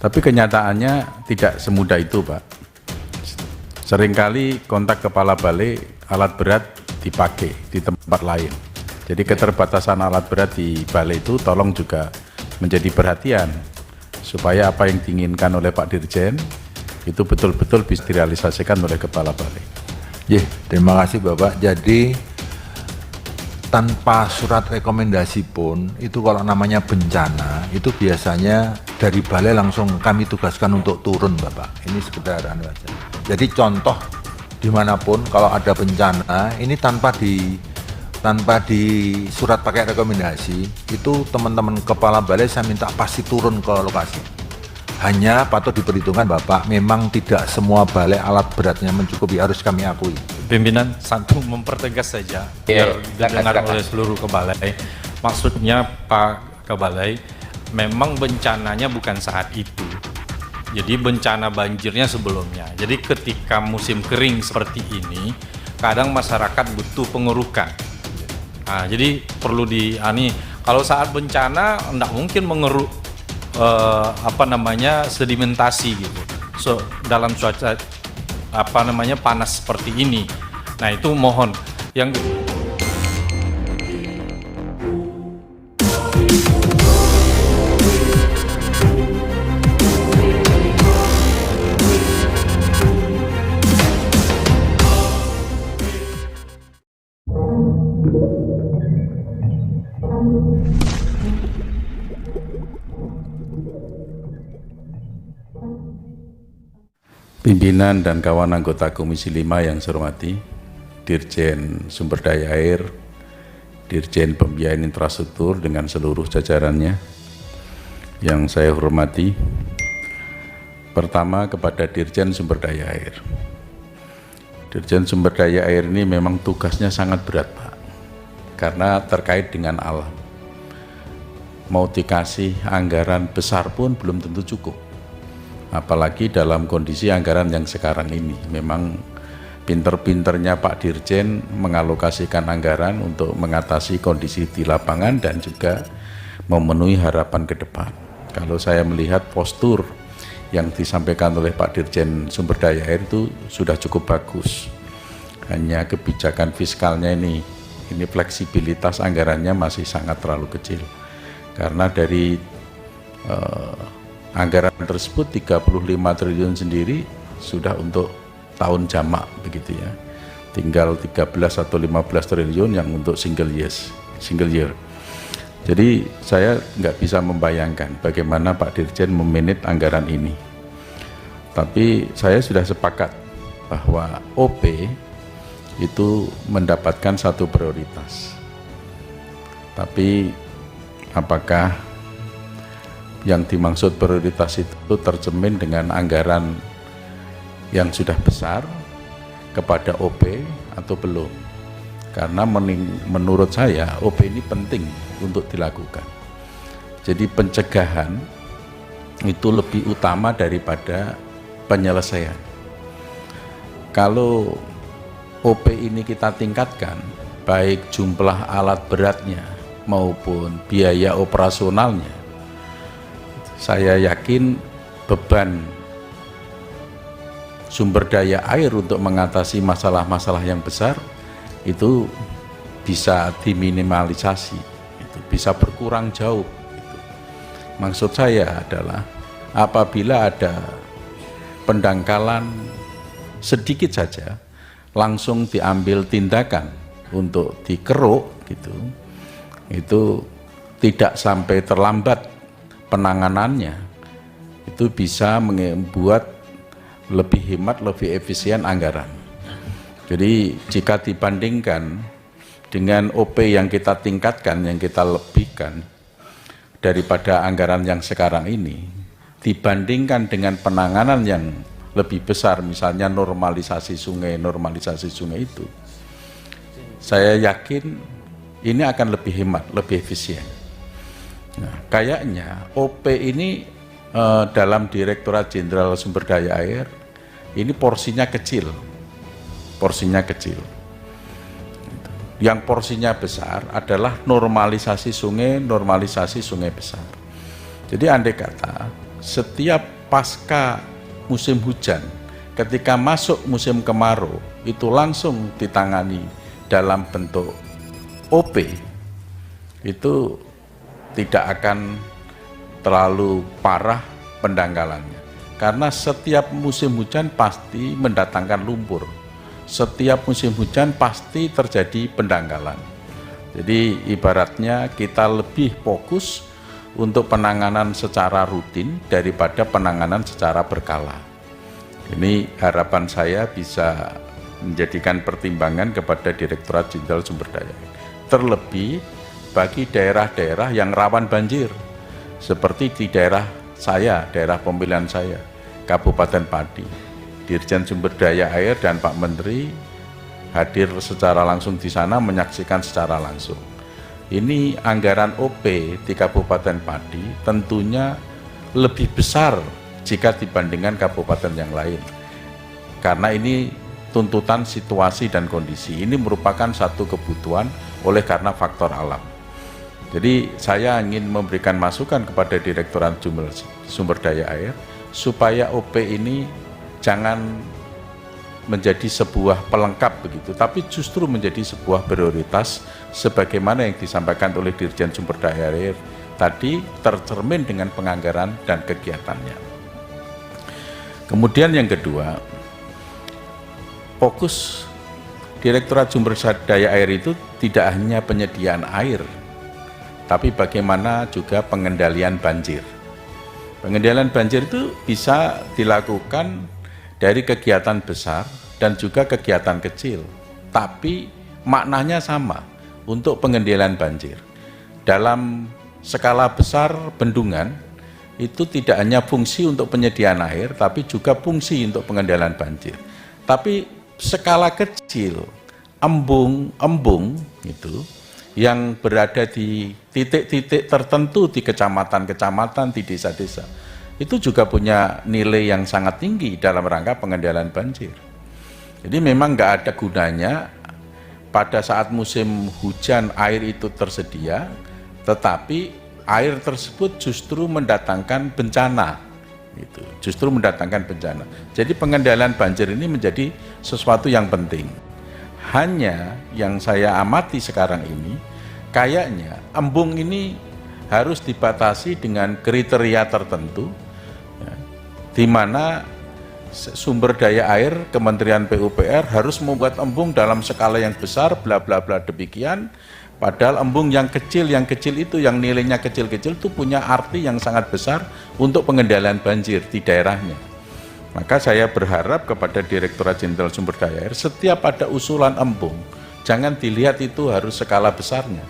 Tapi kenyataannya tidak semudah itu, Pak. Seringkali kontak kepala balai alat berat dipakai di tempat lain. Jadi keterbatasan alat berat di balai itu tolong juga menjadi perhatian supaya apa yang diinginkan oleh Pak Dirjen itu betul-betul bisa direalisasikan oleh kepala balai. Terima kasih Bapak. Jadi tanpa surat rekomendasi pun, itu kalau namanya bencana, itu biasanya dari balai langsung kami tugaskan untuk turun Bapak. Ini sekedar aja. Jadi contoh dimanapun kalau ada bencana, ini tanpa di surat pakai rekomendasi, itu teman-teman kepala balai saya minta pasti turun ke lokasi. Hanya patut diperhitungkan Bapak, memang tidak semua balai alat beratnya mencukupi, harus kami akui. Pimpinan, satu mempertegas saja biar didengar oleh seluruh kebalai. Maksudnya Pak Kebalai, memang bencananya bukan saat itu. Jadi bencana banjirnya sebelumnya. Jadi ketika musim kering seperti ini, kadang masyarakat butuh pengerukan. Nah, jadi perlu kalau saat bencana enggak mungkin mengeruk sedimentasi gitu. So dalam cuaca panas seperti ini. Nah, itu mohon yang Pimpinan dan kawan anggota Komisi 5 yang saya hormati, Dirjen Sumber Daya Air, Dirjen Pembiayaan Infrastruktur dengan seluruh jajarannya yang saya hormati. Pertama kepada Dirjen Sumber Daya Air. Dirjen Sumber Daya Air ini memang tugasnya sangat berat, Pak, karena terkait dengan alam. Mau dikasih anggaran besar pun belum tentu cukup. Apalagi dalam kondisi anggaran yang sekarang ini. Memang pinter-pinternya Pak Dirjen mengalokasikan anggaran untuk mengatasi kondisi di lapangan dan juga memenuhi harapan ke depan. Kalau saya melihat postur yang disampaikan oleh Pak Dirjen Sumber Daya Air itu sudah cukup bagus. Hanya kebijakan fiskalnya ini fleksibilitas anggarannya masih sangat terlalu kecil. Karena dari anggaran tersebut 35 triliun sendiri sudah untuk tahun jamak begitu ya. Tinggal 13 atau 15 triliun yang untuk single year. Jadi saya nggak bisa membayangkan bagaimana Pak Dirjen memanage anggaran ini. Tapi saya sudah sepakat bahwa OP itu mendapatkan satu prioritas. Tapi apakah yang dimaksud prioritas itu tercermin dengan anggaran yang sudah besar kepada OP atau belum? Karena menurut saya OP ini penting untuk dilakukan. Jadi pencegahan itu lebih utama daripada penyelesaian. Kalau OP ini kita tingkatkan, baik jumlah alat beratnya maupun biaya operasionalnya, saya yakin beban sumber daya air untuk mengatasi masalah-masalah yang besar itu bisa diminimalisasi, itu bisa berkurang jauh. Maksud saya adalah apabila ada pendangkalan sedikit saja, langsung diambil tindakan untuk dikeruk gitu, itu tidak sampai terlambat penanganannya, itu bisa membuat lebih hemat, lebih efisien anggaran. Jadi jika dibandingkan dengan OP yang kita tingkatkan, yang kita lebihkan daripada anggaran yang sekarang ini, dibandingkan dengan penanganan yang lebih besar, misalnya normalisasi sungai itu, saya yakin ini akan lebih hemat, lebih efisien. Nah, kayaknya OP ini dalam Direktorat Jenderal Sumber Daya Air ini porsinya kecil. Yang porsinya besar adalah normalisasi sungai besar. Jadi andai kata setiap pasca musim hujan, ketika masuk musim kemarau, itu langsung ditangani dalam bentuk OP, itu tidak akan terlalu parah pendangkalannya. Karena setiap musim hujan pasti mendatangkan lumpur. Setiap musim hujan pasti terjadi pendangkalan. Jadi ibaratnya kita lebih fokus untuk penanganan secara rutin daripada penanganan secara berkala. Ini harapan saya bisa menjadikan pertimbangan kepada Direktorat Jenderal Sumber Daya Air. Terlebih bagi daerah-daerah yang rawan banjir, seperti di daerah saya, daerah pemilihan saya, Kabupaten Pati. Dirjen Sumber Daya Air dan Pak Menteri hadir secara langsung di sana, menyaksikan secara langsung. Ini anggaran OP di Kabupaten Pati tentunya lebih besar jika dibandingkan kabupaten yang lain. Karena ini tuntutan situasi dan kondisi. Ini merupakan satu kebutuhan oleh karena faktor alam. Jadi saya ingin memberikan masukan kepada Direktorat Sumber Daya Air supaya OP ini jangan menjadi sebuah pelengkap begitu, tapi justru menjadi sebuah prioritas sebagaimana yang disampaikan oleh Dirjen Sumber Daya Air tadi, tercermin dengan penganggaran dan kegiatannya. Kemudian yang kedua, fokus Direktorat Sumber Daya Air itu tidak hanya penyediaan air, tapi bagaimana juga pengendalian banjir. Pengendalian banjir itu bisa dilakukan dari kegiatan besar dan juga kegiatan kecil, tapi maknanya sama untuk pengendalian banjir. Dalam skala besar bendungan itu tidak hanya fungsi untuk penyediaan air, tapi juga fungsi untuk pengendalian banjir. Tapi skala kecil, embung itu yang berada di titik-titik tertentu di kecamatan-kecamatan, di desa-desa, itu juga punya nilai yang sangat tinggi dalam rangka pengendalian banjir. Jadi memang nggak ada gunanya pada saat musim hujan air itu tersedia, tetapi air tersebut justru mendatangkan bencana, gitu. Justru mendatangkan bencana. Jadi pengendalian banjir ini menjadi sesuatu yang penting. Hanya yang saya amati sekarang ini, kayaknya embung ini harus dibatasi dengan kriteria tertentu, ya, di mana sumber daya air Kementerian PUPR harus membuat embung dalam skala yang besar, bla bla bla demikian. Padahal embung yang kecil itu, yang nilainya kecil-kecil itu punya arti yang sangat besar untuk pengendalian banjir di daerahnya. Maka saya berharap kepada Direktorat Jenderal Sumber Daya Air, setiap ada usulan embung, jangan dilihat itu harus skala besarnya,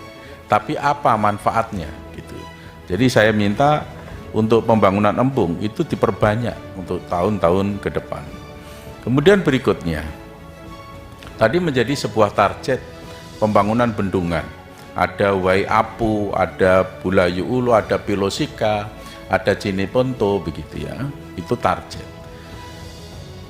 tapi apa manfaatnya gitu. Jadi saya minta untuk pembangunan embung itu diperbanyak untuk tahun-tahun ke depan. Kemudian berikutnya, tadi menjadi sebuah target pembangunan bendungan. Ada Waiapu, ada Bulayu Ulu, ada Pilosika, ada Cineponto, begitu ya. Itu target.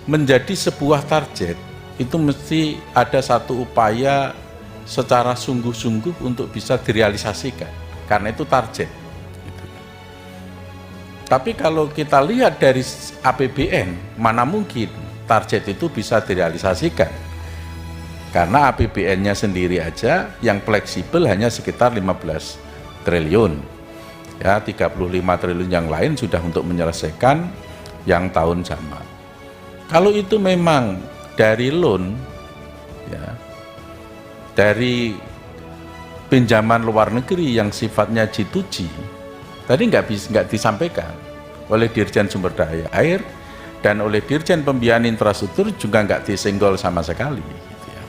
Menjadi sebuah target itu mesti ada satu upaya secara sungguh-sungguh untuk bisa direalisasikan, karena itu target. Tapi kalau kita lihat dari APBN, mana mungkin target itu bisa direalisasikan, karena APBN-nya sendiri aja yang fleksibel hanya sekitar 15 triliun, ya 35 triliun yang lain sudah untuk menyelesaikan yang tahun jamak. Kalau itu memang dari loan, ya, dari pinjaman luar negeri yang sifatnya G2G, tadi nggak disampaikan oleh Dirjen Sumber Daya Air dan oleh Dirjen Pembiayaan Infrastruktur juga nggak disenggol sama sekali. Gitu ya.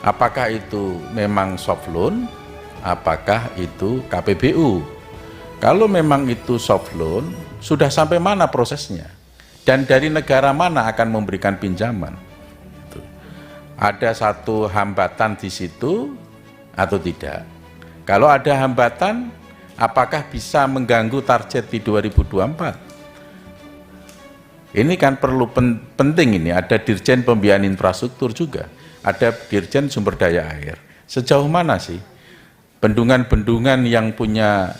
Apakah itu memang soft loan? Apakah itu KPBU? Kalau memang itu soft loan, sudah sampai mana prosesnya? Dan dari negara mana akan memberikan pinjaman? Ada satu hambatan di situ atau tidak? Kalau ada hambatan, apakah bisa mengganggu target di 2024? Ini kan perlu penting ini, ada Dirjen Pembiayaan Infrastruktur juga, ada Dirjen Sumber Daya Air. Sejauh mana sih bendungan-bendungan yang punya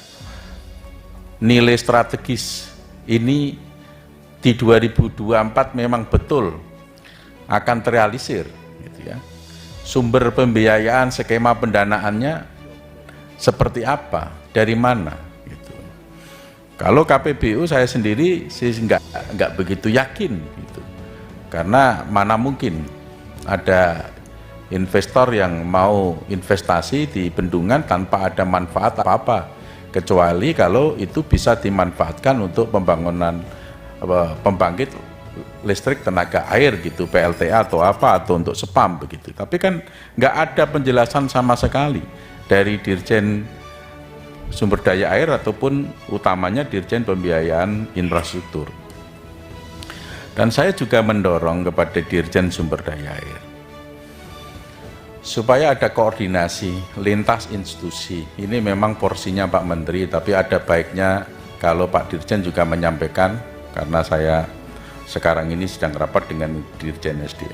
nilai strategis ini di 2024 memang betul akan terrealisir, gitu ya. Sumber pembiayaan, skema pendanaannya seperti apa, dari mana, gitu. Kalau KPBU saya sendiri sih nggak begitu yakin, gitu. Karena mana mungkin ada investor yang mau investasi di bendungan tanpa ada manfaat apa-apa, kecuali kalau itu bisa dimanfaatkan untuk pembangunan pembangkit listrik tenaga air gitu, PLTA atau apa, atau untuk spam begitu. Tapi kan nggak ada penjelasan sama sekali dari Dirjen Sumber Daya Air ataupun utamanya Dirjen Pembiayaan Infrastruktur. Dan saya juga mendorong kepada Dirjen Sumber Daya Air supaya ada koordinasi lintas institusi. Ini memang porsinya Pak Menteri, tapi ada baiknya kalau Pak Dirjen juga menyampaikan, karena saya sekarang ini sedang rapat dengan Dirjen SDA.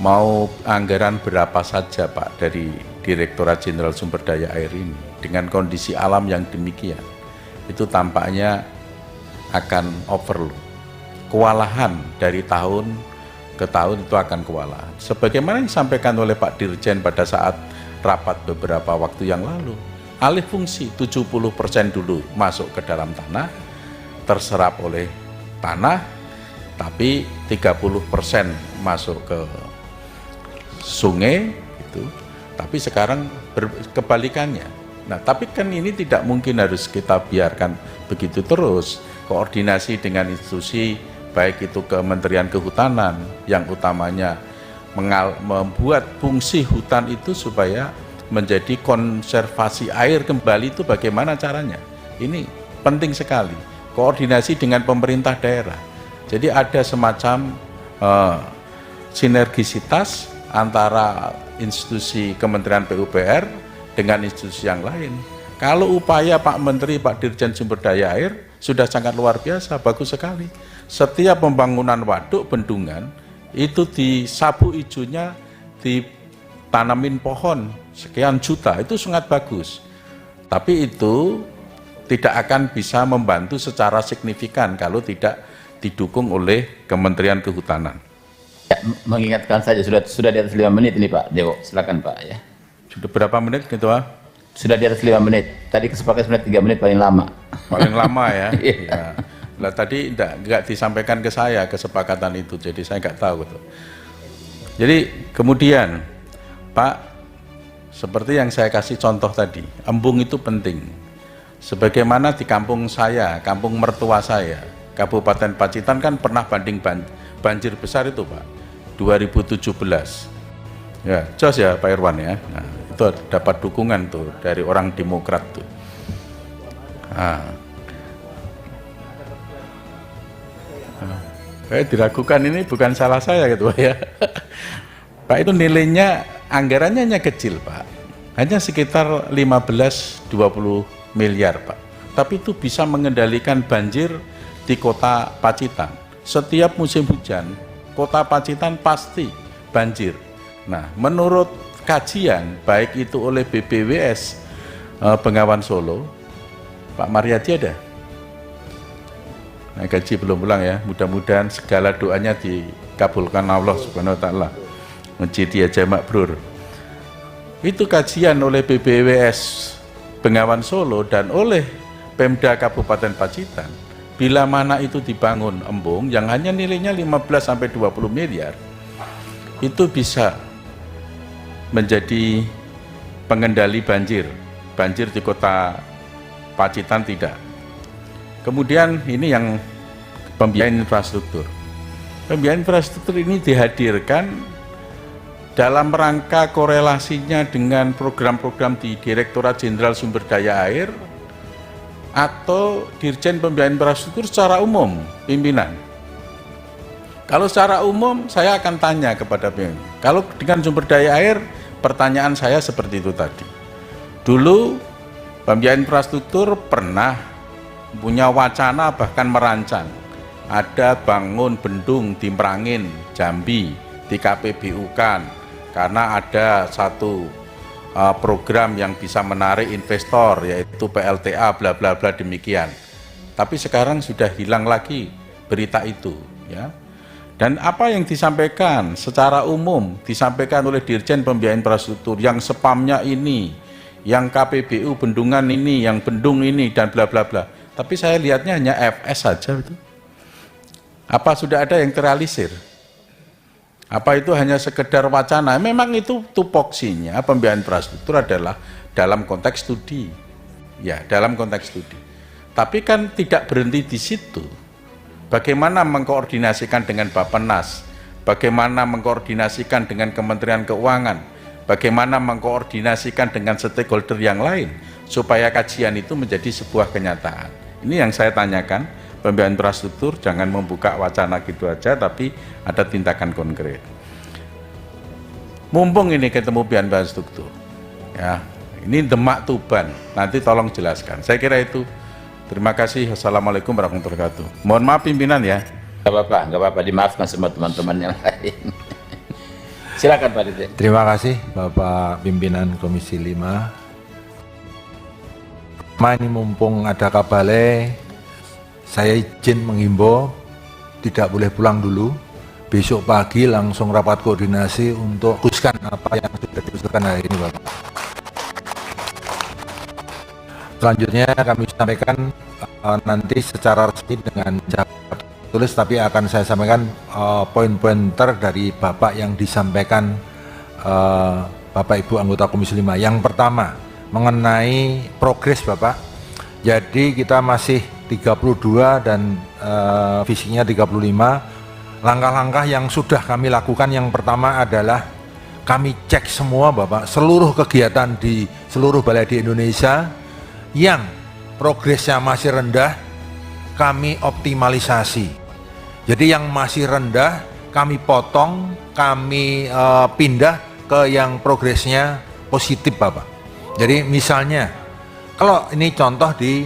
Mau anggaran berapa saja Pak dari Direktorat Jenderal Sumber Daya Air ini, dengan kondisi alam yang demikian, itu tampaknya akan overload. Kewalahan dari tahun ke tahun itu akan kewalahan. Sebagaimana yang disampaikan oleh Pak Dirjen pada saat rapat beberapa waktu yang lalu, alih fungsi 70% dulu masuk ke dalam tanah, terserap oleh tanah, tapi 30% masuk ke sungai, gitu. Tapi sekarang kebalikannya. Nah, tapi kan ini tidak mungkin harus kita biarkan begitu terus. Koordinasi dengan institusi, baik itu Kementerian Kehutanan yang utamanya membuat fungsi hutan itu supaya menjadi konservasi air kembali, itu bagaimana caranya? Ini penting sekali. Koordinasi dengan pemerintah daerah. Jadi ada semacam sinergisitas antara institusi Kementerian PUPR dengan institusi yang lain. Kalau upaya Pak Menteri, Pak Dirjen Sumber Daya Air sudah sangat luar biasa, bagus sekali. Setiap pembangunan waduk, bendungan, itu di sabu ijonya ditanamin pohon sekian juta, itu sangat bagus. Tapi itu tidak akan bisa membantu secara signifikan kalau tidak didukung oleh Kementerian Kehutanan. Ya, mengingatkan saja, sudah di atas 5 menit ini Pak Dewo, silakan Pak ya. Sudah berapa menit Ketua? Sudah di atas 5 menit, tadi kesepakatan sebenarnya 3 menit paling lama. Paling lama ya? Iya. Ya. Lah tadi enggak disampaikan ke saya kesepakatan itu, jadi saya nggak tahu gitu. Jadi kemudian Pak, seperti yang saya kasih contoh tadi, embung itu penting. Sebagaimana di kampung saya, kampung mertua saya, Kabupaten Pacitan kan pernah banjir besar itu Pak, 2017. Ya, jos ya Pak Irwan ya. Nah, itu dapat dukungan tuh dari orang Demokrat tuh. Diragukan ini bukan salah saya gitu ya. Pak, itu nilainya, anggarannya hanya kecil Pak, hanya sekitar 15-20 miliar Pak, tapi itu bisa mengendalikan banjir di kota Pacitan. Setiap musim hujan kota Pacitan pasti banjir. Nah, menurut kajian baik itu oleh BPWS Bengawan Solo, Pak Mariadi ada? Nah, gaji belum pulang ya, mudah-mudahan segala doanya dikabulkan Allah Subhanahu wa Ta'ala. Masjid aja makbrur. Itu kajian oleh BPWS Bengawan Solo dan oleh Pemda Kabupaten Pacitan. Bila mana itu dibangun embung yang hanya nilainya 15-20 miliar, itu bisa menjadi pengendali banjir di kota Pacitan tidak. Kemudian ini yang pembiayaan infrastruktur. Pembiayaan infrastruktur ini dihadirkan dalam rangka korelasinya dengan program-program di Direktorat Jenderal Sumber Daya Air atau Dirjen Pembiayaan Infrastruktur secara umum, pimpinan. Kalau secara umum saya akan tanya kepada pimpinan. Kalau dengan sumber daya air, pertanyaan saya seperti itu tadi. Dulu pembiayaan infrastruktur pernah punya wacana bahkan merancang ada bangun bendung di Merangin, Jambi, di KPBU-kan karena ada satu program yang bisa menarik investor yaitu PLTA bla bla bla demikian. tapi sekarang sudah hilang lagi berita itu, ya. Dan apa yang disampaikan secara umum disampaikan oleh Dirjen Pembiayaan Infrastruktur yang spamnya ini, yang KPBU bendungan ini, yang bendung ini dan bla bla bla. Tapi saya lihatnya hanya FS saja itu. Apa sudah ada yang terrealisir? Apa itu hanya sekedar wacana? Memang itu tupoksinya pembiayaan infrastruktur adalah dalam konteks studi. Ya, dalam konteks studi. Tapi kan tidak berhenti di situ. Bagaimana mengkoordinasikan dengan Bappenas, bagaimana mengkoordinasikan dengan Kementerian Keuangan, bagaimana mengkoordinasikan dengan stakeholder yang lain, supaya kajian itu menjadi sebuah kenyataan. Ini yang saya tanyakan, pembiayaan infrastruktur jangan membuka wacana gitu aja, tapi ada tindakan konkret. Mumpung ini ketemu pembiayaan infrastruktur, ya, ini Demak Tuban, nanti tolong jelaskan. Saya kira itu. Terima kasih. Assalamualaikum warahmatullahi wabarakatuh. Mohon maaf pimpinan ya. Nggak apa-apa, dimaafkan semua teman-teman yang lain. Silakan Pak Dirjen. Terima kasih Bapak Pimpinan Komisi 5. Ini mumpung ada Kabalai, saya izin menghimbau tidak boleh pulang dulu. Besok pagi langsung rapat koordinasi untuk fokuskan apa yang sudah diusulkan hari ini, Bapak. Selanjutnya kami sampaikan nanti secara resmi dengan jawab tulis, tapi akan saya sampaikan poin-poin dari Bapak yang disampaikan Bapak Ibu anggota Komisi 5. Yang pertama mengenai progres Bapak. Jadi kita masih 32 dan visinya 35. Langkah-langkah yang sudah kami lakukan, yang pertama adalah kami cek semua Bapak, seluruh kegiatan di seluruh balai di Indonesia yang progresnya masih rendah, kami optimalisasi. Jadi yang masih rendah kami potong, kami pindah ke yang progresnya positif Bapak. Jadi misalnya kalau ini contoh di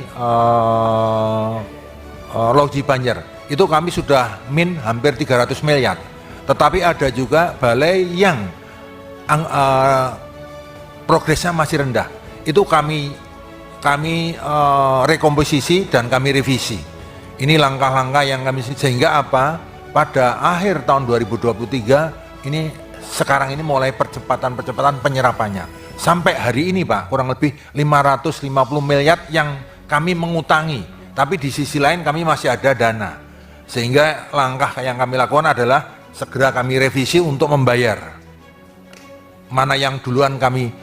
Loji Banjar, itu kami sudah min hampir 300 miliar. Tetapi ada juga balai yang progresnya masih rendah. Itu kami rekomposisi dan kami revisi. Ini langkah-langkah yang kami, sehingga apa? Pada akhir tahun 2023 ini, sekarang ini mulai percepatan penyerapannya. Sampai hari ini Pak, kurang lebih 550 miliar yang kami mengutangi. Tapi di sisi lain kami masih ada dana. Sehingga langkah yang kami lakukan adalah segera kami revisi untuk membayar. Mana yang duluan kami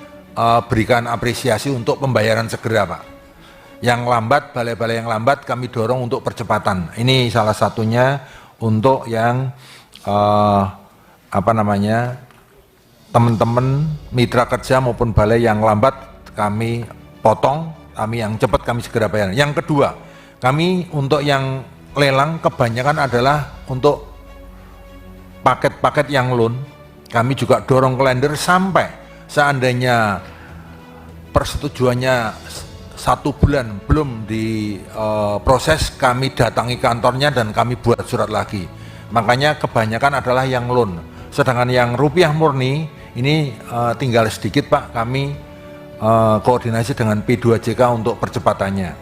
berikan apresiasi untuk pembayaran segera Pak. Yang lambat, balai-balai yang lambat kami dorong untuk percepatan. Ini salah satunya untuk yang teman-teman mitra kerja maupun balai yang lambat kami potong, kami yang cepat kami segera bayar. Yang kedua, kami untuk yang lelang kebanyakan adalah untuk paket-paket yang loan. Kami juga dorong ke lender sampai seandainya persetujuannya 1 bulan belum diproses, kami datangi kantornya dan kami buat surat lagi. Makanya kebanyakan adalah yang loan. Sedangkan yang rupiah murni ini tinggal sedikit Pak, kami koordinasi dengan P2JK untuk percepatannya.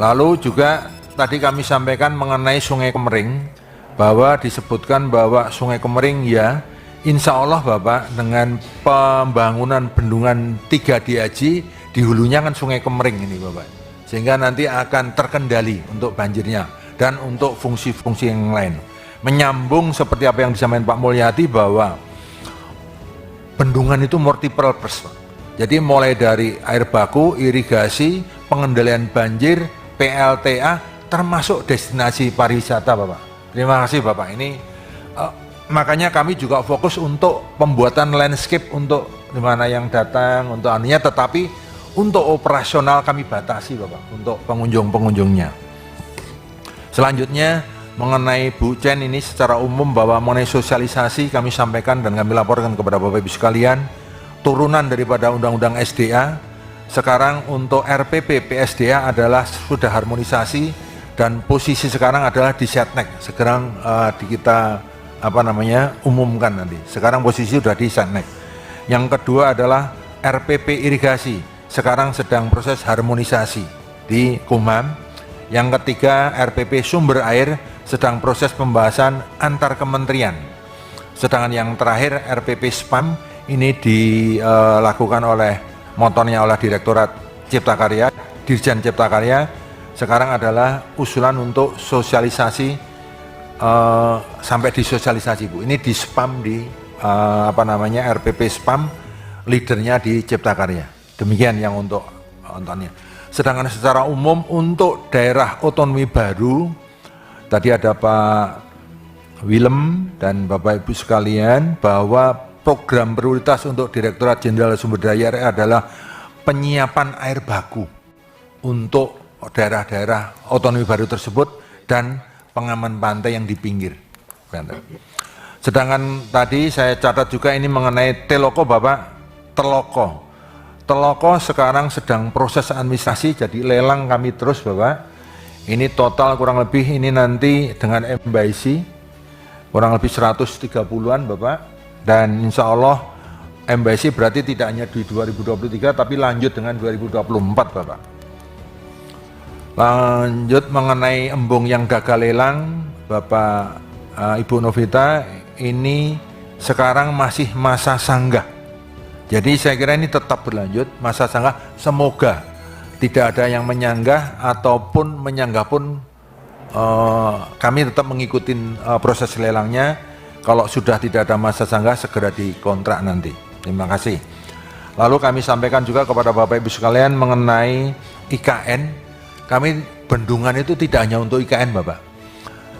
Lalu juga tadi kami sampaikan mengenai Sungai Kemering, bahwa disebutkan bahwa Sungai Kemering ya, insya Allah Bapak, dengan pembangunan bendungan 3 di Aji, di hulunya kan Sungai Kemering ini Bapak, sehingga nanti akan terkendali untuk banjirnya dan untuk fungsi-fungsi yang lain. Menyambung seperti apa yang disampaikan Pak Mulyadi, bahwa bendungan itu multiple purpose, jadi mulai dari air baku, irigasi, pengendalian banjir, PLTA, termasuk destinasi pariwisata Bapak. Terima kasih Bapak. Ini makanya kami juga fokus untuk pembuatan landscape untuk dimana yang datang untuk anunya, tetapi untuk operasional kami batasi Bapak untuk pengunjung-pengunjungnya. Selanjutnya mengenai Bu Chen ini secara umum, bahwa mengenai sosialisasi kami sampaikan dan kami laporkan kepada Bapak Ibu sekalian, turunan daripada Undang-Undang SDA. Sekarang untuk RPP PSDA adalah sudah harmonisasi dan posisi sekarang adalah di Setnek. Sekarang kita umumkan nanti. Sekarang posisi sudah di Setnek. Yang kedua adalah RPP irigasi. Sekarang sedang proses harmonisasi di Kumham. Yang ketiga, RPP sumber air sedang proses pembahasan antar kementerian. Sedangkan yang terakhir, RPP SPAM ini dilakukan motornya oleh Direktorat Cipta Karya, Dirjen Cipta Karya. Sekarang adalah usulan untuk sosialisasi, sampai disosialisasi Bu. Ini di SPAM di RPP SPAM, leadernya di Cipta Karya. Demikian yang untuk ontonnya. Sedangkan secara umum untuk daerah otonomi baru, tadi ada Pak Willem dan Bapak Ibu sekalian, bahwa program prioritas untuk Direktorat Jenderal Sumber Daya Air adalah penyiapan air baku untuk daerah-daerah otonomi baru tersebut dan pengaman pantai yang di pinggir. Sedangkan tadi saya catat juga ini mengenai Teloko Bapak, Teloko sekarang sedang proses administrasi, jadi lelang kami terus Bapak. Ini total kurang lebih ini nanti dengan MBIC kurang lebih 130-an Bapak. Dan insya Allah MBIC berarti tidak hanya di 2023 tapi lanjut dengan 2024 Bapak. Lanjut mengenai embung yang gagal lelang Bapak Ibu Novita, ini sekarang masih masa sanggah. Jadi saya kira ini tetap berlanjut masa sanggah, semoga tidak ada yang menyanggah ataupun menyanggah pun kami tetap mengikuti proses lelangnya. Kalau sudah tidak ada masa sanggah segera dikontrak nanti. Terima kasih. Lalu kami sampaikan juga kepada Bapak Ibu sekalian mengenai IKN. Kami bendungan itu tidak hanya untuk IKN Bapak.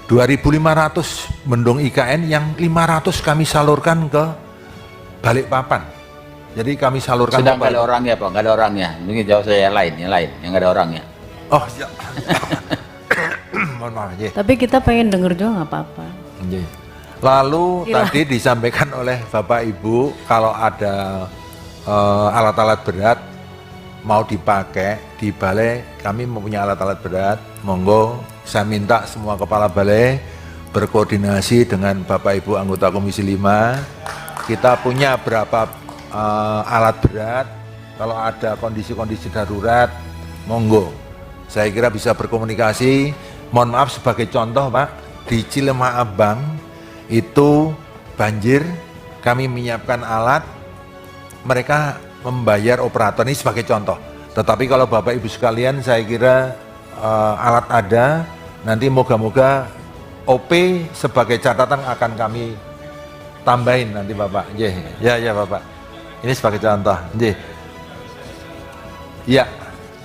2.500 bendung IKN yang 500 kami salurkan ke Balikpapan. Jadi kami salurkan. Sedang nggak ada orangnya Pak, nggak ada orangnya. Mungkin jawab saya yang lain, yang nggak ada orangnya. Oh ya. Mohon maaf ya. Tapi kita pengen denger juga nggak apa-apa. Lalu tadi disampaikan oleh Bapak Ibu kalau ada alat-alat berat mau dipakai di balai, kami mempunyai alat-alat berat, monggo saya minta semua kepala balai berkoordinasi dengan Bapak Ibu anggota Komisi 5. Kita punya berapa alat berat, kalau ada kondisi-kondisi darurat, monggo. Saya kira bisa berkomunikasi. Mohon maaf sebagai contoh Pak, di Cilemah Abang itu banjir, kami menyiapkan alat, mereka membayar operator, ini sebagai contoh. Tetapi kalau Bapak Ibu sekalian, saya kira alat ada, nanti moga-moga OP sebagai catatan akan kami tambahin nanti Bapak. Ya Bapak. Ini sebagai contoh. Ya,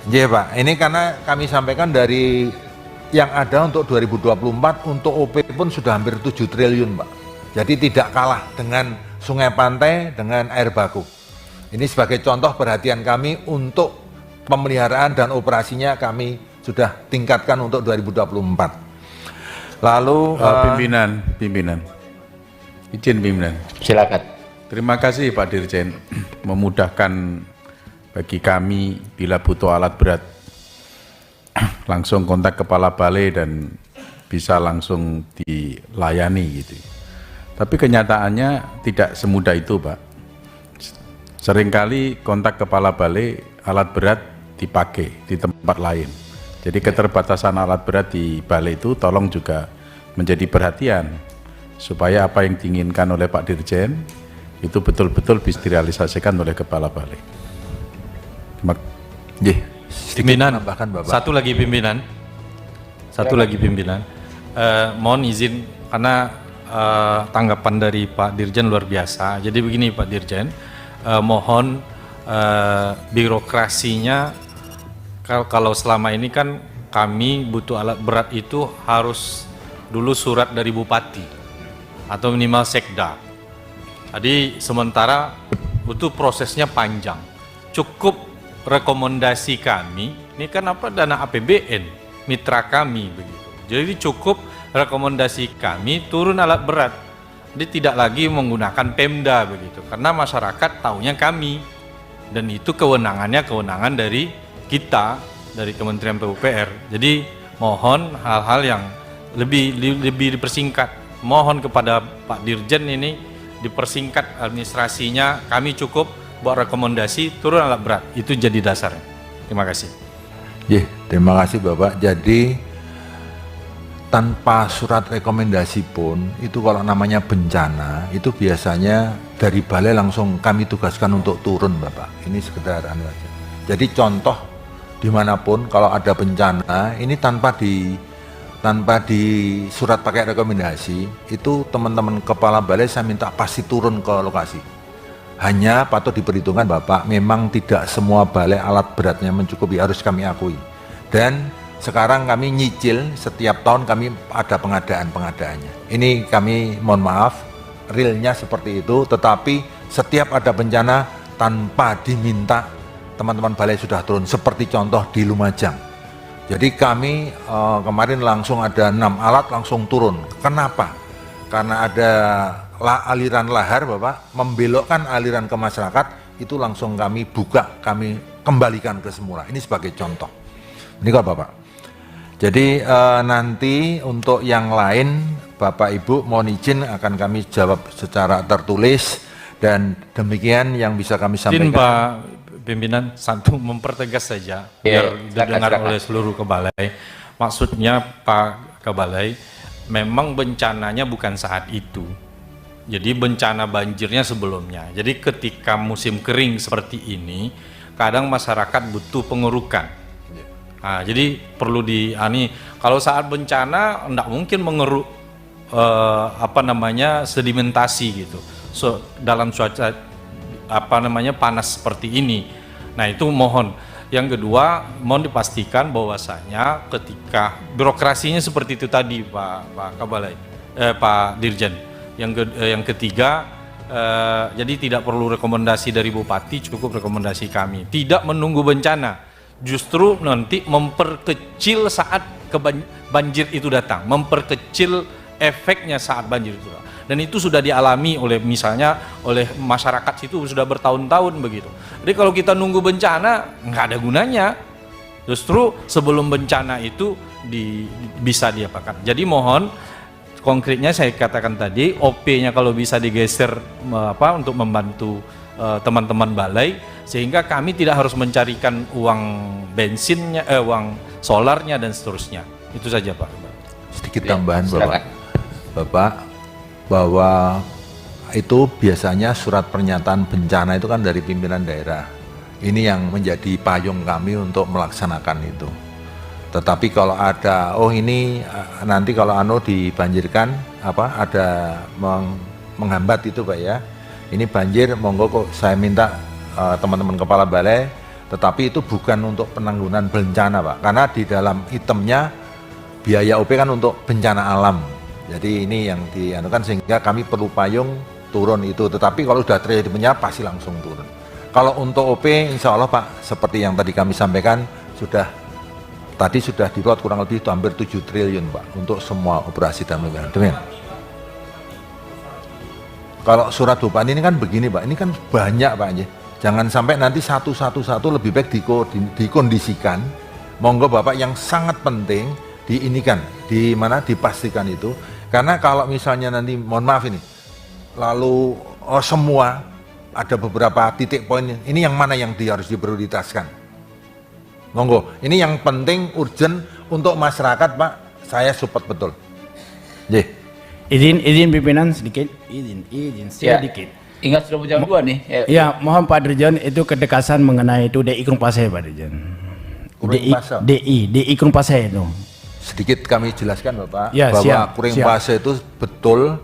Pak. Ini karena kami sampaikan dari yang ada untuk 2024 untuk OP pun sudah hampir 7 triliun, Pak. Jadi tidak kalah dengan sungai pantai dengan air baku. Ini sebagai contoh perhatian kami untuk pemeliharaan dan operasinya kami sudah tingkatkan untuk 2024. Lalu pimpinan. Izin pimpinan. Silakan. Terima kasih Pak Dirjen, memudahkan bagi kami bila butuh alat berat langsung kontak kepala balai dan bisa langsung dilayani gitu. Tapi kenyataannya tidak semudah itu Pak. Seringkali kontak kepala balai alat berat dipakai di tempat lain. Jadi keterbatasan alat berat di balai itu tolong juga menjadi perhatian supaya apa yang diinginkan oleh Pak Dirjen itu betul-betul bisa direalisasikan oleh kepala balai. Pimpinan, Bapak. Satu lagi pimpinan. Mohon izin karena tanggapan dari Pak Dirjen luar biasa. Jadi begini Pak Dirjen, mohon birokrasinya kalau selama ini kan kami butuh alat berat itu harus dulu surat dari bupati atau minimal sekda. Jadi sementara itu prosesnya panjang. Cukup rekomendasi kami, ini kan dana APBN mitra kami begitu. Jadi cukup rekomendasi kami turun alat berat. Jadi tidak lagi menggunakan Pemda begitu. Karena masyarakat taunya kami dan itu kewenangan dari kita dari Kementerian PUPR. Jadi mohon hal-hal yang lebih dipersingkat. Mohon kepada Pak Dirjen ini dipersingkat administrasinya, kami cukup buat rekomendasi turun alat berat, itu jadi dasarnya. Terima kasih. Terima kasih Bapak. Jadi tanpa surat rekomendasi pun itu kalau namanya bencana itu biasanya dari balai langsung kami tugaskan untuk turun Bapak. Ini sekedar anu aja. Jadi contoh dimanapun kalau ada bencana ini tanpa di surat pakai rekomendasi itu teman-teman kepala balai saya minta pasti turun ke lokasi. Hanya patut diperhitungkan Bapak, memang tidak semua balai alat beratnya mencukupi, harus kami akui. Dan sekarang kami nyicil setiap tahun kami ada pengadaannya. Ini kami mohon maaf, realnya seperti itu, tetapi setiap ada bencana tanpa diminta teman-teman balai sudah turun, seperti contoh di Lumajang. Jadi kami kemarin langsung ada 6 alat langsung turun. Kenapa? Karena ada aliran lahar Bapak, membelokkan aliran ke masyarakat, itu langsung kami buka, kami kembalikan ke semula. Ini sebagai contoh. Ini kalau Bapak. Jadi nanti untuk yang lain Bapak Ibu mohon izin akan kami jawab secara tertulis dan demikian yang bisa kami Izin sampaikan. Pak Pimpinan, satu mempertegas saja biar didengar oleh seluruh kebalai. Maksudnya Pak Kebalai, memang bencananya bukan saat itu. Jadi bencana banjirnya sebelumnya. Jadi ketika musim kering seperti ini, kadang masyarakat butuh pengerukan. Nah, jadi perlu kalau saat bencana enggak mungkin mengeruk sedimentasi gitu. Dalam cuaca panas seperti ini. Nah, itu mohon. Yang kedua, mohon dipastikan bahwasanya ketika birokrasinya seperti itu tadi Pak Kebalai, Pak Dirjen. Yang ketiga, jadi tidak perlu rekomendasi dari Bupati, cukup rekomendasi kami. Tidak menunggu bencana, justru nanti memperkecil saat banjir itu datang, memperkecil efeknya saat banjir itu datang. Dan itu sudah dialami oleh masyarakat situ sudah bertahun-tahun begitu. Jadi kalau kita nunggu bencana nggak ada gunanya. Justru sebelum bencana itu bisa diapakan. Jadi mohon konkretnya saya katakan tadi, OP-nya kalau bisa digeser untuk membantu teman-teman balai sehingga kami tidak harus mencarikan uang bensinnya, uang solarnya dan seterusnya. Itu saja Pak. Sedikit tambahan Bapak, bahwa itu biasanya surat pernyataan bencana itu kan dari pimpinan daerah. Ini yang menjadi payung kami untuk melaksanakan itu. Tetapi kalau ada, ini nanti kalau dibanjirkan, ada menghambat itu Pak ya. Ini banjir, monggo kok saya minta teman-teman kepala balai, tetapi itu bukan untuk penanggulangan bencana Pak. Karena di dalam itemnya biaya OP kan untuk bencana alam. Jadi ini yang dianukan sehingga kami perlu payung turun itu. Tetapi kalau sudah terjadi bencana pasti langsung turun. Kalau untuk OP insya Allah Pak, seperti yang tadi kami sampaikan, sudah diplot kurang lebih itu hampir 7 triliun Pak untuk semua operasi dan demikian. Kalau surat Bupati ini kan begini Pak, ini kan banyak Pak. Jangan sampai nanti satu lebih baik dikondisikan. Monggo Bapak yang sangat penting dipastikan itu. Karena kalau misalnya nanti, mohon maaf ini, lalu semua ada beberapa titik poin, ini yang mana yang harus diprioritaskan? Monggo, ini yang penting, urgent untuk masyarakat Pak, saya support betul. Izin pimpinan sedikit, sedikit. Ingat sudah jam 2 nih. Ya, mohon Pak Dirjen itu kedekasan mengenai itu DI Krumpasai Pak Dirjen. DI Krumpasai itu. Sedikit kami jelaskan Bapak, ya, bahwa Kuring Pase itu betul,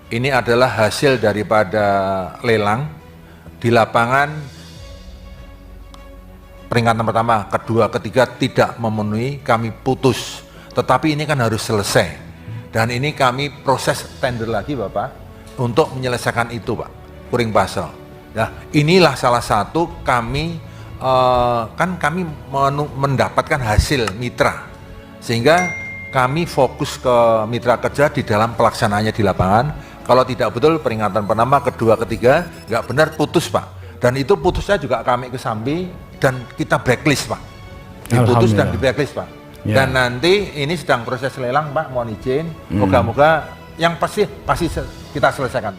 ini adalah hasil daripada lelang di lapangan peringatan pertama, kedua, ketiga tidak memenuhi, kami putus. Tetapi ini kan harus selesai. Dan ini kami proses tender lagi Bapak, untuk menyelesaikan itu Pak, Kuring Pase. Nah, inilah salah satu kami, kami mendapatkan hasil mitra. Sehingga kami fokus ke mitra kerja di dalam pelaksanaannya di lapangan. Kalau tidak betul peringatan pertama, kedua, ketiga nggak benar, putus Pak. Dan itu putusnya juga kami kesambi dan kita blacklist Pak. Diputus dan di blacklist Pak. Ya. Dan nanti ini sedang proses lelang Pak, mohon izin. Moga-moga yang pasti kita selesaikan.